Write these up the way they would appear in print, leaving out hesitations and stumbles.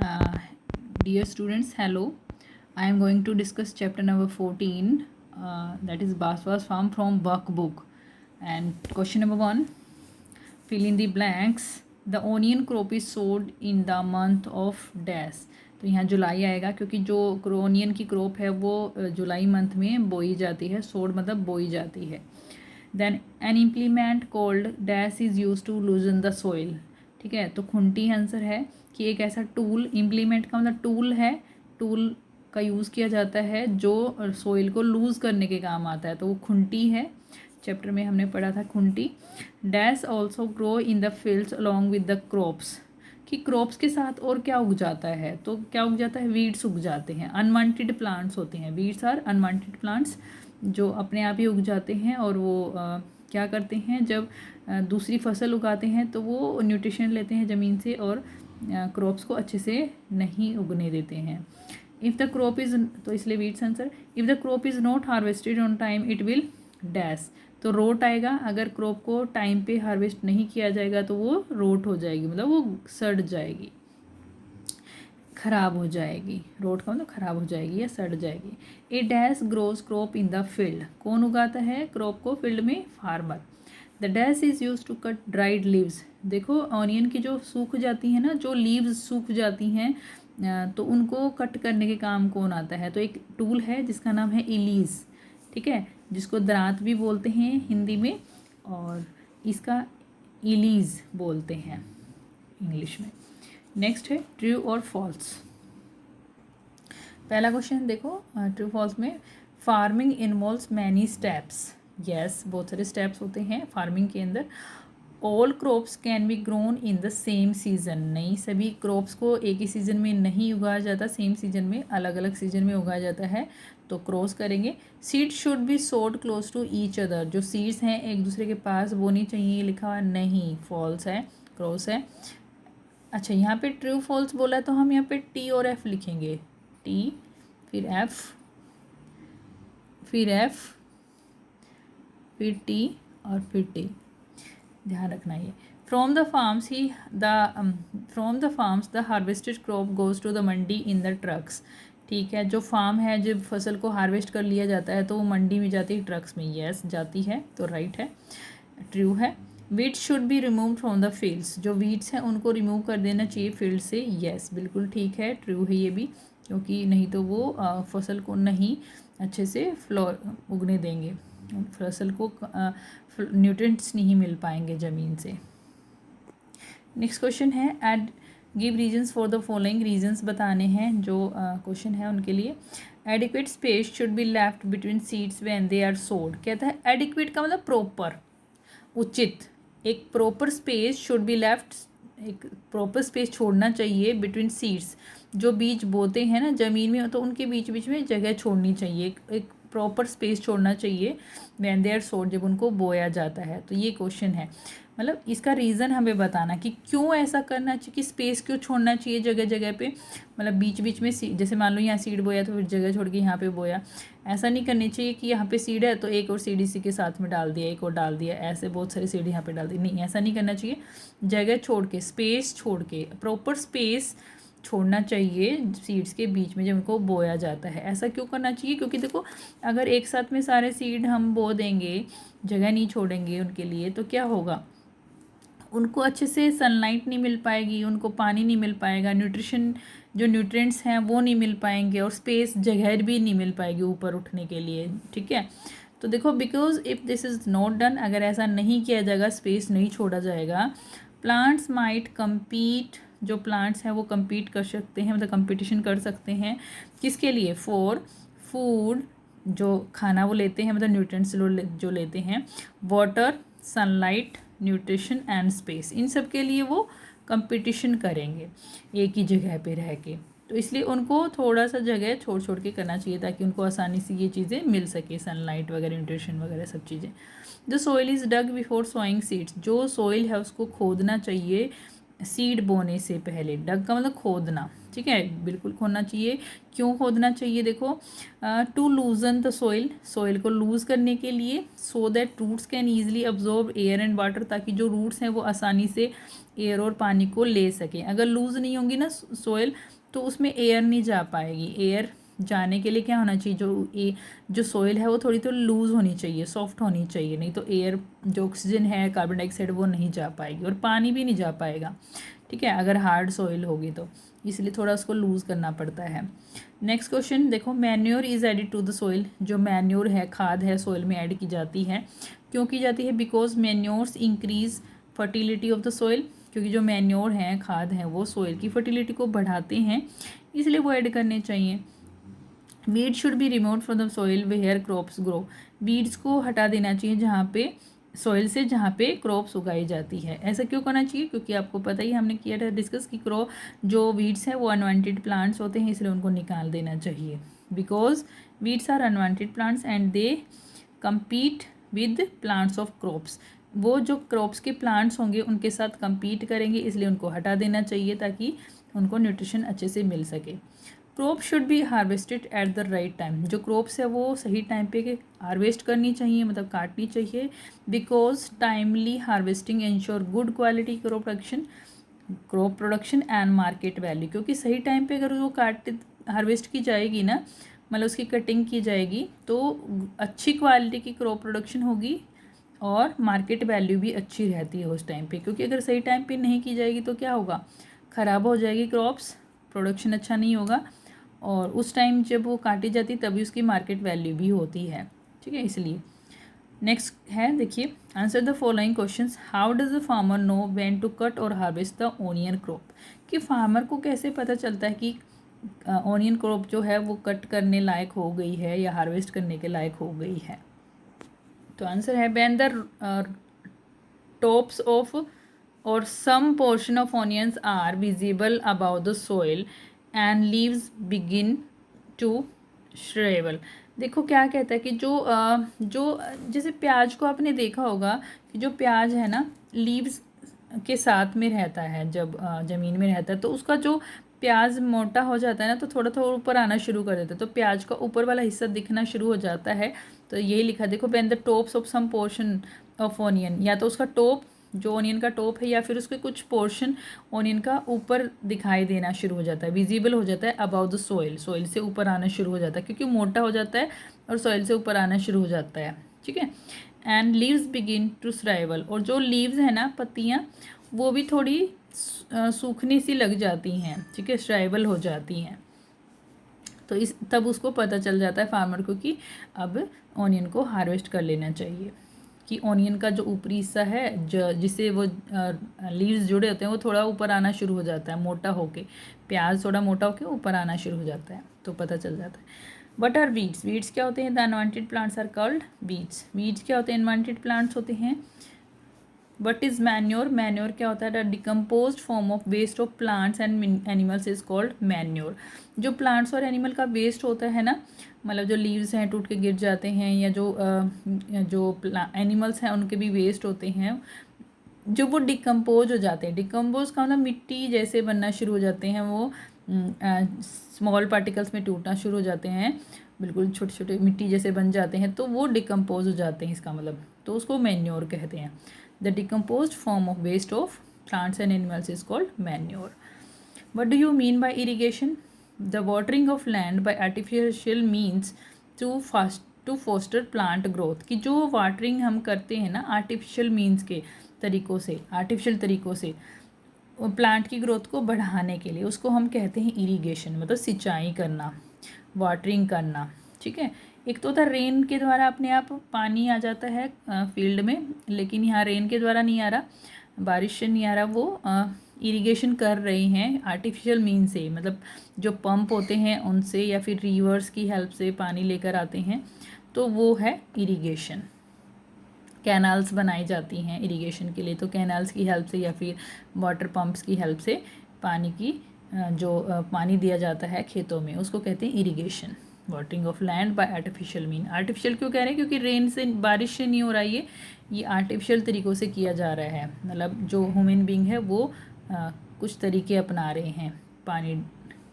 Uh, Dear students, hello. I am going to discuss chapter number 14, that is Baswa's Farm from workbook. And question number 1, fill in the blanks. The onion crop is sowed in the month of dash. तो यहाँ जुलाई आएगा क्योंकि जो onion की crop है वो जुलाई month में बोई जाती है. सोड मतलब बोई जाती है. Then an implement called dash is use to loosen the soil. ठीक है, तो खुंटी आंसर है कि एक ऐसा टूल, इम्प्लीमेंट का मतलब टूल है, टूल का यूज़ किया जाता है जो सोइल को लूज़ करने के काम आता है, तो वो खुंटी है. चैप्टर में हमने पढ़ा था Khunti. Dash also grow in the fields along with the crops. कि क्रॉप्स के साथ और क्या उग जाता है, तो क्या उग जाता है, वीड्स उग जाते हैं. अनवांटेड प्लांट्स होते हैं, वीड्स आर अनवांटेड प्लांट्स जो अपने आप ही उग जाते हैं और वो क्या करते हैं, जब दूसरी फसल उगाते हैं तो वो न्यूट्रिशन लेते हैं ज़मीन से और क्रॉप्स को अच्छे से नहीं उगने देते हैं. इफ़ द क्रॉप इज़, तो इसलिए weeds answer. If the crop is not harvested on time it will dash. तो रोट आएगा. अगर क्रॉप को टाइम पे हार्वेस्ट नहीं किया जाएगा तो वो रोट हो जाएगी, मतलब वो सड़ जाएगी, खराब हो जाएगी. रोट का मतलब खराब हो जाएगी या सड़ जाएगी. A dash grows crop in the field. कौन उगाता है क्रॉप को फील्ड में? Farmer. The dash is use to cut dried leaves. देखो ऑनियन की जो सूख जाती हैं ना, जो लीव्स सूख जाती हैं तो उनको कट करने के काम कौन आता है? तो एक टूल है जिसका नाम है इलीज. ठीक है, जिसको दरांत भी बोलते हैं हिंदी में और इसका इलीज बोलते हैं इंग्लिश में. नेक्स्ट है ट्रू और फॉल्स. पहला क्वेश्चन देखो, ट्रू फॉल्स में farming involves many steps. Yes, बहुत सारे स्टेप्स होते हैं फार्मिंग के अंदर. All crops can be grown in the same season. नहीं, सभी क्रॉप्स को एक ही सीज़न में नहीं उगाया जाता, सेम सीजन में अलग अलग सीजन में उगाया जाता है, तो क्रॉस करेंगे. सीड शुड बी सोड क्लोज टू ईच अदर. जो सीड्स हैं एक दूसरे के पास बोनी चाहिए, लिखा हुआ नहीं, फॉल्स है, क्रॉस है. अच्छा, यहाँ पे ट्रू फॉल्स बोला है तो हम यहाँ पे टी और एफ लिखेंगे. टी फिर एफ फिर एफ फिर टी और फिर टी. ध्यान रखना ये. From the farms the harvested crop goes to the mandi in the trucks. ठीक है, जो फार्म है, जब फसल को हार्वेस्ट कर लिया जाता है तो वो मंडी में जाती है, ट्रक्स में. यस, जाती है, तो राइट है, ट्रू है. Weeds should be remove from the fields. जो वीड्स हैं उनको रिमूव कर देना चाहिए फील्ड से. यस, बिल्कुल ठीक है, ट्रू है ये भी, क्योंकि नहीं तो वो फसल को नहीं अच्छे से उगने देंगे, फसल को न्यूट्रिएंट्स नहीं मिल पाएंगे ज़मीन से. नेक्स्ट क्वेश्चन है add give reasons for the following. Reasons बताने हैं जो क्वेश्चन है उनके लिए. Adequate space should be left between seeds when they are sowed. कहता है एडिक्वेट का मतलब प्रॉपर, उचित. एक proper space should be left, एक प्रॉपर स्पेस छोड़ना चाहिए बिटवीन सीड्स. जो बीज बोते हैं ना ज़मीन में, तो उनके बीच बीच में जगह छोड़नी चाहिए, एक प्रॉपर स्पेस छोड़ना चाहिए व्हेन दे आर सोड, जब उनको बोया जाता है. तो ये क्वेश्चन है, मतलब इसका रीज़न हमें बताना कि क्यों ऐसा करना चाहिए, कि स्पेस क्यों छोड़ना चाहिए जगह जगह पे, मतलब बीच बीच में जैसे मान लो यहाँ सीड बोया तो फिर जगह छोड़ के यहाँ पे बोया. ऐसा नहीं करनी चाहिए कि यहाँ पे सीड है तो एक और सीड इसी के साथ में डाल दिया, एक और डाल दिया, ऐसे बहुत सारे सीड यहाँ पे डाल दी. नहीं, ऐसा नहीं करना चाहिए. जगह छोड़ के, स्पेस छोड़ के, प्रॉपर स्पेस छोड़ना चाहिए सीड्स के बीच में जब उनको बोया जाता है. ऐसा क्यों करना चाहिए? क्योंकि देखो, अगर एक साथ में सारे सीड हम बो देंगे, जगह नहीं छोड़ेंगे उनके लिए, तो क्या होगा, उनको अच्छे से सनलाइट नहीं मिल पाएगी, उनको पानी नहीं मिल पाएगा, न्यूट्रिशन जो न्यूट्रिएंट्स हैं वो नहीं मिल पाएंगे, और स्पेस, जगह भी नहीं मिल पाएगी ऊपर उठने के लिए. ठीक है, तो देखो, because if this is not done, अगर ऐसा नहीं किया जाएगा, स्पेस नहीं छोड़ा जाएगा, प्लांट्स माइट कम्पीट. जो प्लांट्स हैं वो कम्पीट कर सकते हैं, मतलब कंपटीशन कर सकते हैं. किसके लिए? फॉर फूड, जो खाना वो लेते हैं, मतलब न्यूट्रिएंट्स जो लेते हैं, water, sunlight, nutrition and space, इन सब के लिए वो कंपटीशन करेंगे एक ही जगह पे रह के. तो इसलिए उनको थोड़ा सा जगह छोड़ छोड़ के करना चाहिए ताकि उनको आसानी से ये चीज़ें मिल सके, सनलाइट वगैरह, न्यूट्रिशन वगैरह सब चीज़ें. The soil is dug before sowing seeds. जो सोइल है उसको खोदना चाहिए सीड बोने से पहले। डग का मतलब खोदना, ठीक है, बिल्कुल खोदना चाहिए। क्यों खोदना चाहिए? देखो, to loosen the soil, soil को लूज़ करने के लिए, so that roots can easily absorb air and water, ताकि जो रूट्स हैं वो आसानी से एयर और पानी को ले सकें। अगर लूज़ नहीं होंगी ना सोइल, तो उसमें एयर नहीं जा पाएगी। एयर जाने के लिए क्या होना चाहिए? जो सोइल है वो थोड़ी तो लूज़ होनी चाहिए, सॉफ्ट होनी चाहिए, नहीं तो एयर जो ऑक्सीजन है, कार्बन डाइऑक्साइड, वो नहीं जा पाएगी और पानी भी नहीं जा पाएगा, ठीक है, अगर हार्ड सोइल होगी तो। इसलिए थोड़ा उसको लूज़ करना पड़ता है। नेक्स्ट क्वेश्चन देखो, manure is added to the soil, जो मैन्योर है, खाद है, सोइल में ऐड की जाती है। क्यों की जाती है? Because manures increase fertility of the soil, क्योंकि जो मैन्योर हैं, खाद हैं, वो सोइल की फर्टिलिटी को बढ़ाते हैं, इसलिए वो ऐड करने चाहिए। Weed should be remove from the soil where crops grow, weeds को हटा देना चाहिए जहाँ पे सॉइल से, जहाँ पे क्रॉप्स उगाई जाती है। ऐसा क्यों करना चाहिए? क्योंकि आपको पता ही, हमने किया था डिस्कस कि जो वीड्स हैं वो अनवांटेड प्लांट्स होते हैं, इसलिए उनको निकाल देना चाहिए। Because weeds are unwanted plants and they compete with plants of crops, वो जो क्रॉप्स के प्लांट्स होंगे उनके साथ कम्पीट करेंगे, इसलिए उनको हटा देना चाहिए ताकि उनको न्यूट्रिशन अच्छे से मिल सके। Crop should be harvested at the right time, जो क्रॉप्स है वो सही टाइम पे हार्वेस्ट करनी चाहिए, मतलब काटनी चाहिए। Because timely harvesting ensure good quality crop production and market value, क्योंकि सही टाइम पे अगर वो हार्वेस्ट की जाएगी ना, मतलब उसकी कटिंग की जाएगी, तो अच्छी क्वालिटी की क्रॉप प्रोडक्शन होगी और मार्केट वैल्यू भी अच्छी रहती है उस टाइम पे। क्योंकि अगर सही टाइम पे नहीं की जाएगी तो क्या होगा? ख़राब हो जाएगी क्रॉप्स, प्रोडक्शन अच्छा नहीं होगा, और उस टाइम जब वो काटी जाती तभी उसकी मार्केट वैल्यू भी होती है, ठीक है, इसलिए। नेक्स्ट है, देखिए, answer the following questions. How does the farmer know when to cut और हार्वेस्ट द ओनियन क्रॉप, कि फार्मर को कैसे पता चलता है कि ओनियन क्रॉप जो है वो कट करने लायक हो गई है या हार्वेस्ट करने के लायक हो गई है? तो आंसर है, when the tops of or some portion of onions are visible above the soil and leaves begin to shrivel। देखो क्या कहता है कि जो जैसे प्याज को आपने देखा होगा कि जो प्याज है ना, लीव्स के साथ में रहता है, जब ज़मीन में रहता है तो उसका जो प्याज मोटा हो जाता है ना, तो थोड़ा थोड़ा ऊपर आना शुरू कर देता है, तो प्याज का ऊपर वाला हिस्सा दिखना शुरू हो जाता है। तो यही लिखा, देखो, when the tops of some portion of onion, या तो उसका टॉप, जो ऑनियन का टॉप है, या फिर उसके कुछ पोर्शन ऑनियन का ऊपर दिखाई देना शुरू हो जाता है, विजिबल हो जाता है अबाउट द सोइल, सोइल से ऊपर आना शुरू हो जाता है, क्योंकि मोटा हो जाता है और सोइल से ऊपर आना शुरू हो जाता है, ठीक है। एंड लीव्स बिगिन टू श्राइवल, और जो लीव्स है ना, पत्तियाँ, वो भी थोड़ी सूखने सी लग जाती हैं, ठीक है, श्राइवल हो जाती हैं। तो तब उसको पता चल जाता है फार्मर को कि अब ऑनियन को हार्वेस्ट कर लेना चाहिए, कि ऑनियन का जो ऊपरी हिस्सा है, जिससे वो लीव्स जुड़े होते हैं, वो थोड़ा ऊपर आना शुरू हो जाता है, मोटा होके, प्याज थोड़ा मोटा होके ऊपर आना शुरू हो जाता है, तो पता चल जाता है। वट आर वीड्स, वीड्स क्या होते हैं? The unwanted plants are called weeds, weeds क्या होते हैं? अनवांटेड प्लांट्स होते हैं। वट इज़ मैन्योर, मैन्योर क्या होता है? The decompose form of waste of plants and animals is called manure. जो प्लांट्स और एनिमल का वेस्ट होता है ना, मतलब जो लीव्स हैं टूट के गिर जाते हैं, या जो एनिमल्स हैं उनके भी वेस्ट होते हैं, जो वो डिकम्पोज हो जाते हैं। डिकम्पोज का मतलब मिट्टी जैसे बनना शुरू हो जाते हैं, वो स्मॉल पार्टिकल्स में टूटना शुरू हो जाते हैं, बिल्कुल छोटे छोटे मिट्टी जैसे बन जाते हैं, तो वो डिकम्पोज हो जाते हैं, इसका मतलब, तो उसको मैन्योर कहते हैं। The decomposed form of waste of plants and animals is called manure. What do you mean by irrigation? The watering of land by artificial means to foster plant growth, कि जो वाटरिंग हम करते हैं ना artificial means के तरीक़ों से, artificial तरीक़ों से प्लांट की ग्रोथ को बढ़ाने के लिए, उसको हम कहते हैं इरीगेशन, मतलब सिंचाई करना, वाटरिंग करना, ठीक है। एक तो होता है रेन के द्वारा अपने आप पानी आ जाता है फील्ड में, लेकिन यहाँ रेन के द्वारा नहीं आ रहा, बारिश से नहीं आ रहा, वो इरिगेशन कर रहे हैं आर्टिफिशियल मीन से, मतलब जो पंप होते हैं उनसे, या फिर रिवर्स की हेल्प से पानी लेकर आते हैं, तो वो है इरिगेशन। कैनाल्स बनाई जाती हैं इरिगेशन के लिए, तो कैनाल्स की हेल्प से या फिर वाटर पंप्स की हेल्प से पानी की पानी दिया जाता है खेतों में, उसको कहते हैं irrigation. Watering of land by artificial mean, artificial क्यों कह रहे हैं? क्योंकि रेन से, बारिश से नहीं हो रहा है, ये आर्टिफिशियल तरीक़ों से किया जा रहा है, मतलब जो ह्यूमन बींग है वो कुछ तरीके अपना रहे हैं पानी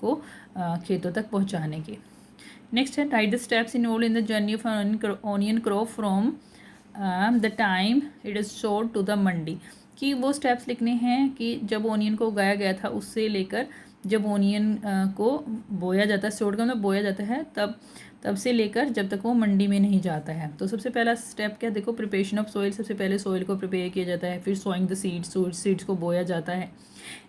को खेतों तक पहुंचाने के। नेक्स्ट है right the steps involve in the journey of onion crop from the time it is sold to the mandi, कि वो स्टेप्स लिखने हैं कि जब ऑनियन को उगाया गया था उससे लेकर जब ऑनियन को बोया जाता है, सोड का मतलब बोया जाता है, तब से लेकर जब तक वो मंडी में नहीं जाता है। तो सबसे पहला स्टेप क्या देखो, प्रिपरेशन ऑफ सॉइल, सबसे पहले सॉइल को प्रिपेयर किया जाता है, फिर सोइंग द सीड्स को बोया जाता है,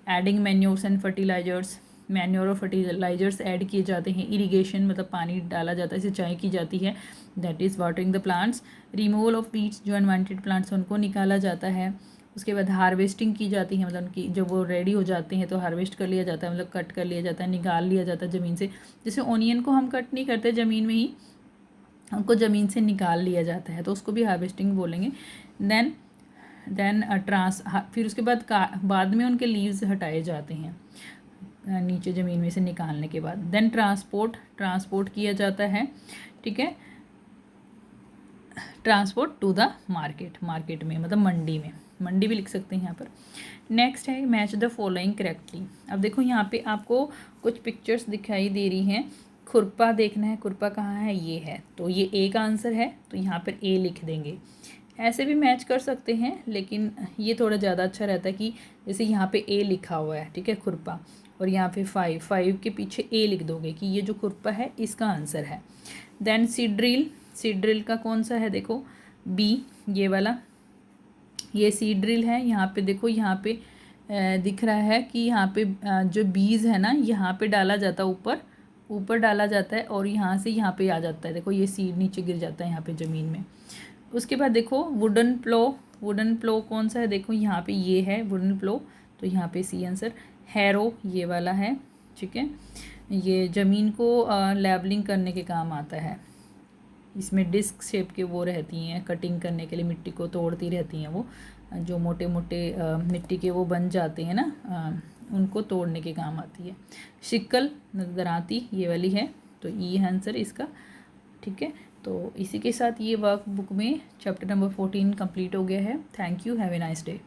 adding manures and fertilizers, manure और फर्टिलाइजर्स ऐड किए जाते हैं, इरिगेशन मतलब पानी डाला जाता है, सिंचाई की जाती है, that is watering the plants, removal of weeds जो अनवांटेड प्लांट्स उनको निकाला जाता है, उसके बाद हार्वेस्टिंग की जाती है, मतलब उनकी जब वो रेडी हो जाते हैं तो हार्वेस्ट कर लिया जाता है, मतलब कट कर लिया जाता है, निकाल लिया जाता है ज़मीन से। जैसे ऑनियन को हम कट नहीं करते ज़मीन में ही, उनको ज़मीन से निकाल लिया जाता है, तो उसको भी हार्वेस्टिंग बोलेंगे। देन फिर उसके बाद में उनके लीव्स हटाए जाते हैं नीचे ज़मीन में से निकालने के बाद। देन ट्रांसपोर्ट किया जाता है, ठीक है, ट्रांसपोर्ट टू द मार्केट में मतलब मंडी भी लिख सकते हैं यहाँ पर। नेक्स्ट है मैच द फॉलोइंग करेक्टली। अब देखो यहाँ पे आपको कुछ पिक्चर्स दिखाई दे रही हैं, खुरपा देखना है, खुरपा कहाँ है, ये है, तो ये ए का आंसर है, तो यहाँ पर ए लिख देंगे। ऐसे भी मैच कर सकते हैं, लेकिन ये थोड़ा ज़्यादा अच्छा रहता है कि जैसे यहाँ पे ए लिखा हुआ है, ठीक है, खुरपा, और यहाँ पे 5 के पीछे ए लिख दोगे कि ये जो खुरपा है इसका आंसर है। देन सीड ड्रिल का कौन सा है, देखो बी, ये वाला, ये सीड ड्रिल है। यहाँ पे देखो, यहाँ पे दिख रहा है कि यहाँ पे जो बीज है ना, यहाँ पे डाला जाता है, ऊपर डाला जाता है, और यहाँ से यहाँ पे आ जाता है, देखो ये सीड नीचे गिर जाता है यहाँ पे ज़मीन में। उसके बाद देखो वुडन प्लो कौन सा है, देखो यहाँ पे ये है वुडन प्लो, तो यहाँ पे सी आंसर। हैरो ये वाला है, ठीक है, ये ज़मीन को लेवलिंग करने के काम आता है, इसमें डिस्क शेप के वो रहती हैं, कटिंग करने के लिए मिट्टी को तोड़ती रहती हैं, वो जो मोटे मोटे मिट्टी के वो बन जाते हैं ना, उनको तोड़ने के काम आती है। शिकल दराती ये वाली है, तो ये है आंसर इसका, ठीक है। तो इसी के साथ ये वर्क बुक में चैप्टर नंबर 14 कंप्लीट हो गया है। Thank you, have a nice day.